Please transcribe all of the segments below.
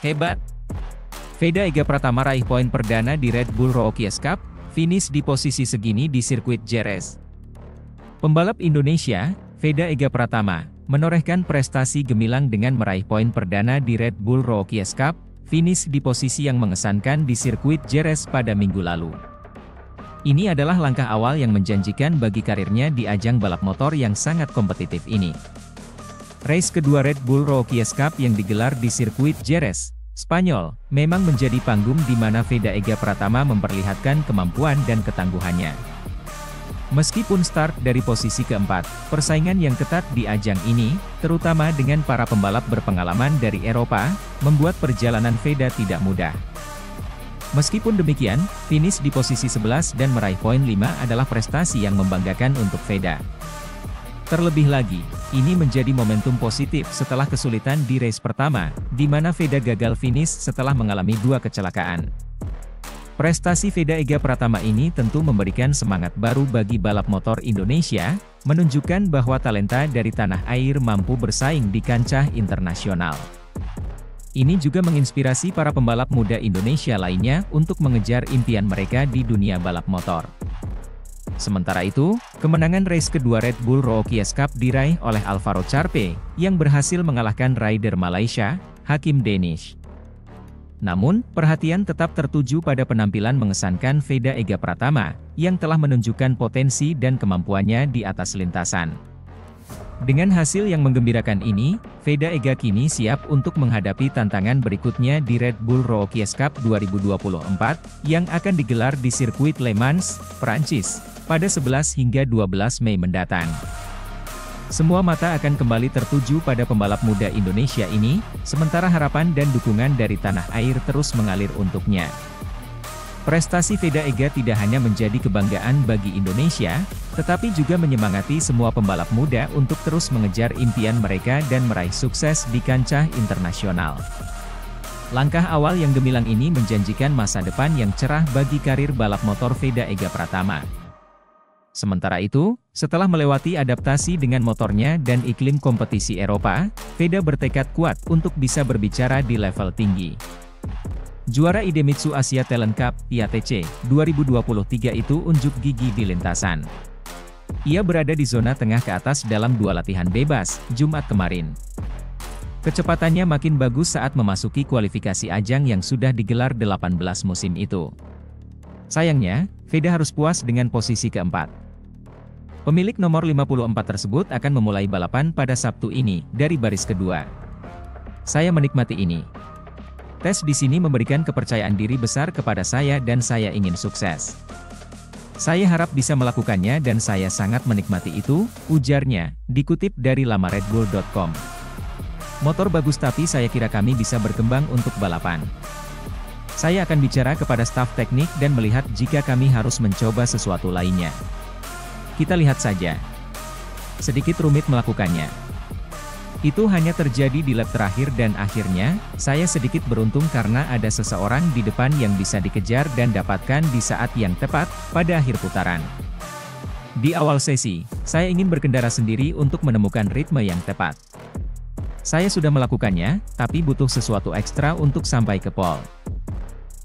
Hebat! Veda Ega Pratama raih poin perdana di Red Bull Rookies Cup, finish di posisi segini di sirkuit Jerez. Pembalap Indonesia, Veda Ega Pratama, menorehkan prestasi gemilang dengan meraih poin perdana di Red Bull Rookies Cup, finish di posisi yang mengesankan di sirkuit Jerez pada minggu lalu. Ini adalah langkah awal yang menjanjikan bagi karirnya di ajang balap motor yang sangat kompetitif ini. Race kedua Red Bull Rookies Cup yang digelar di sirkuit Jerez, Spanyol, memang menjadi panggung di mana Veda Ega Pratama memperlihatkan kemampuan dan ketangguhannya. Meskipun start dari posisi keempat, persaingan yang ketat di ajang ini, terutama dengan para pembalap berpengalaman dari Eropa, membuat perjalanan Veda tidak mudah. Meskipun demikian, finish di posisi 11 dan meraih poin 5 adalah prestasi yang membanggakan untuk Veda. Terlebih lagi, ini menjadi momentum positif setelah kesulitan di race pertama, di mana Veda gagal finish setelah mengalami 2 kecelakaan. Prestasi Veda Ega Pratama ini tentu memberikan semangat baru bagi balap motor Indonesia, menunjukkan bahwa talenta dari tanah air mampu bersaing di kancah internasional. Ini juga menginspirasi para pembalap muda Indonesia lainnya untuk mengejar impian mereka di dunia balap motor. Sementara itu, kemenangan race kedua Red Bull Rookies Cup diraih oleh Alvaro Charpe, yang berhasil mengalahkan rider Malaysia, Hakim Danish. Namun, perhatian tetap tertuju pada penampilan mengesankan Veda Ega Pratama, yang telah menunjukkan potensi dan kemampuannya di atas lintasan. Dengan hasil yang menggembirakan ini, Veda Ega kini siap untuk menghadapi tantangan berikutnya di Red Bull Rookies Cup 2024, yang akan digelar di sirkuit Le Mans, Prancis, pada 11 hingga 12 Mei mendatang. Semua mata akan kembali tertuju pada pembalap muda Indonesia ini, sementara harapan dan dukungan dari tanah air terus mengalir untuknya. Prestasi Veda Ega tidak hanya menjadi kebanggaan bagi Indonesia, tetapi juga menyemangati semua pembalap muda untuk terus mengejar impian mereka dan meraih sukses di kancah internasional. Langkah awal yang gemilang ini menjanjikan masa depan yang cerah bagi karir balap motor Veda Ega Pratama. Sementara itu, setelah melewati adaptasi dengan motornya dan iklim kompetisi Eropa, Veda bertekad kuat untuk bisa berbicara di level tinggi. Juara Idemitsu Asia Talent Cup, IATC, 2023 itu unjuk gigi di lintasan. Ia berada di zona tengah ke atas dalam 2 latihan bebas, Jumat kemarin. Kecepatannya makin bagus saat memasuki kualifikasi ajang yang sudah digelar 18 musim itu. Sayangnya, Veda harus puas dengan posisi keempat. Pemilik nomor 54 tersebut akan memulai balapan pada Sabtu ini, dari baris kedua. Saya menikmati ini. Tes di sini memberikan kepercayaan diri besar kepada saya dan saya ingin sukses. Saya harap bisa melakukannya dan saya sangat menikmati itu, ujarnya, dikutip dari lamanredbull.com. Motor bagus tapi saya kira kami bisa berkembang untuk balapan. Saya akan bicara kepada staf teknik dan melihat jika kami harus mencoba sesuatu lainnya. Kita lihat saja. Sedikit rumit melakukannya. Itu hanya terjadi di lap terakhir dan akhirnya, saya sedikit beruntung karena ada seseorang di depan yang bisa dikejar dan dapatkan di saat yang tepat, pada akhir putaran. Di awal sesi, saya ingin berkendara sendiri untuk menemukan ritme yang tepat. Saya sudah melakukannya, tapi butuh sesuatu ekstra untuk sampai ke pole.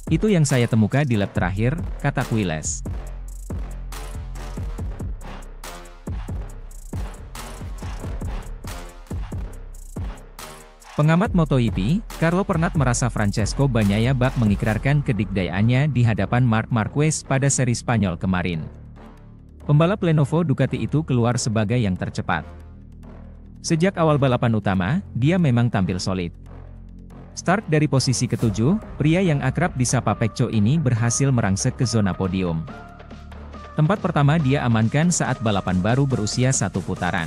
Itu yang saya temukan di lap terakhir, kata Quiles. Pengamat MotoGP, Carlo Pernat merasa Francesco Bagnaia bak mengikrarkan kedikdayaannya di hadapan Marc Marquez pada seri Spanyol kemarin. Pembalap Lenovo Ducati itu keluar sebagai yang tercepat. Sejak awal balapan utama, dia memang tampil solid. Start dari posisi ke-7, pria yang akrab disapa Pecco ini berhasil merangsek ke zona podium. Tempat pertama dia amankan saat balapan baru berusia 1 putaran.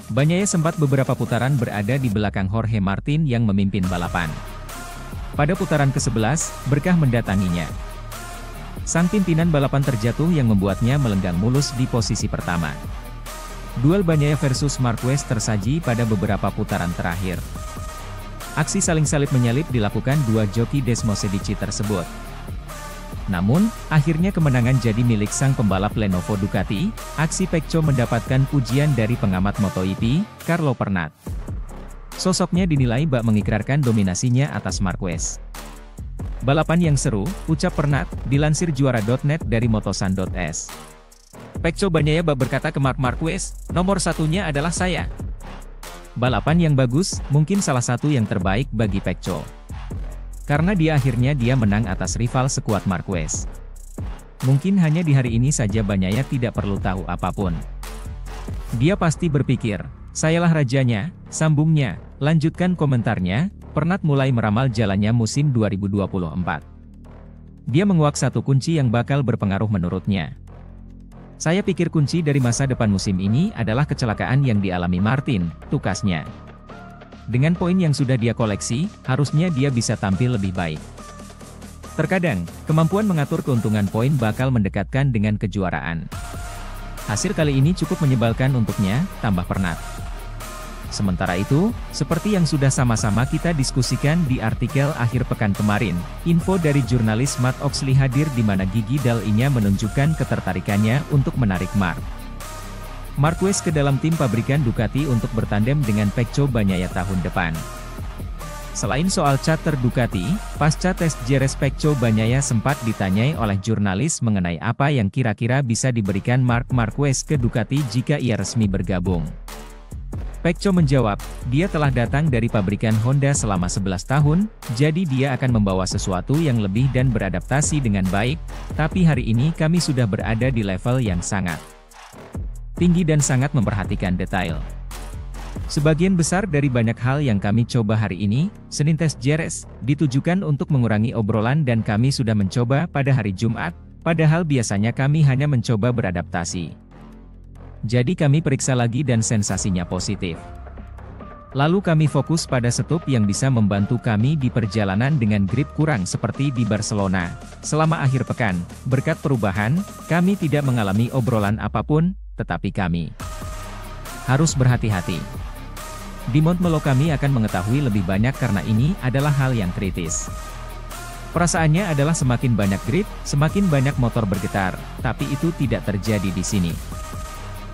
Bagnaia sempat beberapa putaran berada di belakang Jorge Martin yang memimpin balapan. Pada putaran ke-11, berkah mendatanginya. Sang pimpinan balapan terjatuh yang membuatnya melenggang mulus di posisi pertama. Duel Bagnaia versus Marquez tersaji pada beberapa putaran terakhir. Aksi saling salip menyalip dilakukan dua joki Desmosedici tersebut. Namun, akhirnya kemenangan jadi milik sang pembalap Lenovo Ducati. Aksi Pecco mendapatkan pujian dari pengamat MotoGP, Carlo Pernat. Sosoknya dinilai bak mengikrarkan dominasinya atas Marquez. Balapan yang seru, ucap Pernat, dilansir juara.net dari motosan.es. Pecco Bagnaia bak berkata ke Marc Marquez, "Nomor satunya adalah saya." Balapan yang bagus, mungkin salah satu yang terbaik bagi Pecco. Karena dia menang atas rival sekuat Marquez. Mungkin hanya di hari ini saja Bagnaia tidak perlu tahu apapun. Dia pasti berpikir, "Sayalah rajanya," sambungnya. Lanjutkan komentarnya, Pernat mulai meramal jalannya musim 2024. Dia menguak satu kunci yang bakal berpengaruh menurutnya. "Saya pikir kunci dari masa depan musim ini adalah kecelakaan yang dialami Martin," tukasnya. Dengan poin yang sudah dia koleksi, harusnya dia bisa tampil lebih baik. Terkadang, kemampuan mengatur keuntungan poin bakal mendekatkan dengan kejuaraan. Hasil kali ini cukup menyebalkan untuknya, tambah Pernat. Sementara itu, seperti yang sudah sama-sama kita diskusikan di artikel akhir pekan kemarin, info dari jurnalis Matt Oxley hadir di mana Gigi Dall'Igna menunjukkan ketertarikannya untuk menarik Marquez ke dalam tim pabrikan Ducati untuk bertandem dengan Pecco Bagnaia tahun depan. Selain soal charter Ducati, pasca tes Jerez Pecco Bagnaia sempat ditanyai oleh jurnalis mengenai apa yang kira-kira bisa diberikan Marc Marquez ke Ducati jika ia resmi bergabung. Pecco menjawab, "Dia telah datang dari pabrikan Honda selama 11 tahun, jadi dia akan membawa sesuatu yang lebih dan beradaptasi dengan baik, tapi hari ini kami sudah berada di level yang sangat tinggi dan sangat memperhatikan detail. Sebagian besar dari banyak hal yang kami coba hari ini, Senin tes Jerez, ditujukan untuk mengurangi obrolan dan kami sudah mencoba pada hari Jumat, padahal biasanya kami hanya mencoba beradaptasi. Jadi kami periksa lagi dan sensasinya positif. Lalu kami fokus pada setup yang bisa membantu kami di perjalanan dengan grip kurang seperti di Barcelona. Selama akhir pekan, berkat perubahan, kami tidak mengalami obrolan apapun, tetapi kami harus berhati-hati. Di Montmeló kami akan mengetahui lebih banyak karena ini adalah hal yang kritis. Perasaannya adalah semakin banyak grip, semakin banyak motor bergetar, tapi itu tidak terjadi di sini."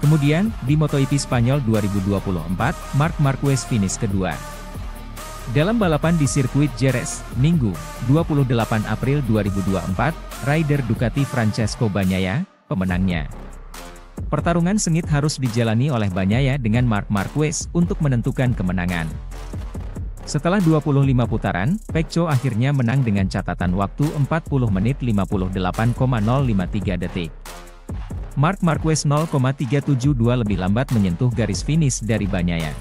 Kemudian, di MotoGP Spanyol 2024, Marc Marquez finish kedua. Dalam balapan di sirkuit Jerez, Minggu, 28 April 2024, rider Ducati Francesco Bagnaia, pemenangnya. Pertarungan sengit harus dijalani oleh Bagnaia dengan Marc Marquez untuk menentukan kemenangan. Setelah 25 putaran, Pecco akhirnya menang dengan catatan waktu 40 menit 58,053 detik. Marc Marquez 0,372 lebih lambat menyentuh garis finish dari Bagnaia.